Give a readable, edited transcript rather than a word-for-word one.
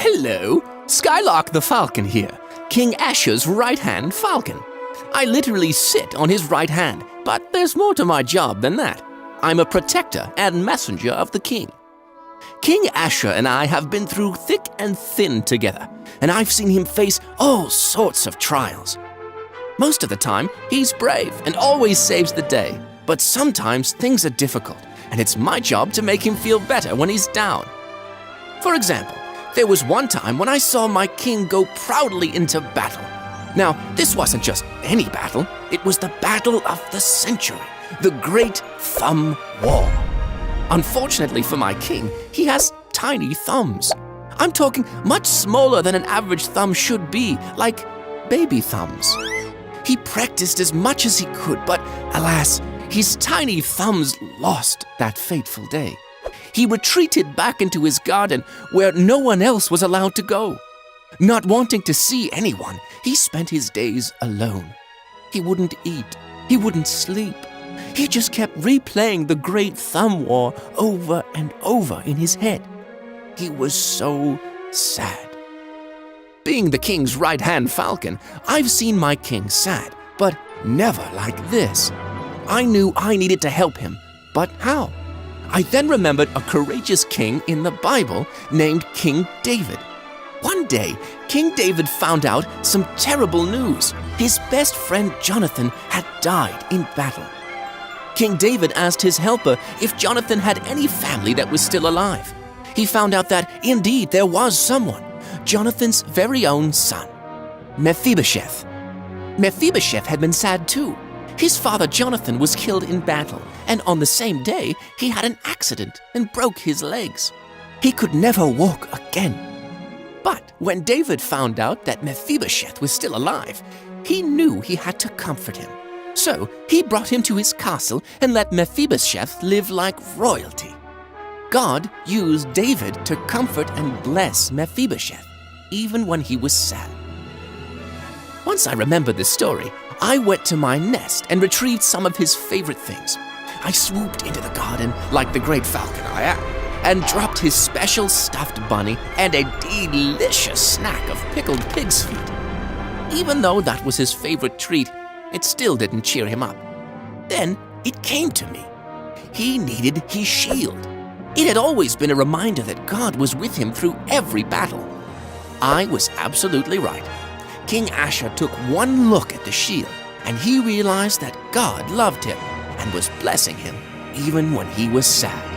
Hello, Skylark the Falcon here, King Asher's right-hand falcon. I literally sit on his right hand, but there's more to my job than that. I'm a protector and messenger of the king. King Asher and I have been through thick and thin together, and I've seen him face all sorts of trials. Most of the time, he's brave and always saves the day, but sometimes things are difficult, and it's my job to make him feel better when he's down. For example, there was one time when I saw my king go proudly into battle. Now, this wasn't just any battle, it was the battle of the century, the Great Thumb War. Unfortunately for my king, he has tiny thumbs. I'm talking much smaller than an average thumb should be, like baby thumbs. He practiced as much as he could, but alas, his tiny thumbs lost that fateful day. He retreated back into his garden where no one else was allowed to go. Not wanting to see anyone, he spent his days alone. He wouldn't eat, he wouldn't sleep. He just kept replaying the Great Thumb War over and over in his head. He was so sad. Being the king's right-hand falcon, I've seen my king sad, but never like this. I knew I needed to help him, but how? I then remembered a courageous king in the Bible named King David. One day, King David found out some terrible news. His best friend Jonathan had died in battle. King David asked his helper if Jonathan had any family that was still alive. He found out that indeed there was someone, Jonathan's very own son, Mephibosheth. Mephibosheth had been sad too. His father Jonathan was killed in battle, and on the same day, he had an accident and broke his legs. He could never walk again. But when David found out that Mephibosheth was still alive, he knew he had to comfort him. So he brought him to his castle and let Mephibosheth live like royalty. God used David to comfort and bless Mephibosheth, even when he was sad. Once I remembered this story, I went to my nest and retrieved some of his favorite things. I swooped into the garden like the great falcon I am, and dropped his special stuffed bunny and a delicious snack of pickled pig's feet. Even though that was his favorite treat, it still didn't cheer him up. Then it came to me. He needed his shield. It had always been a reminder that God was with him through every battle. I was absolutely right. King Asher took one look at the shield, and he realized that God loved him and was blessing him even when he was sad.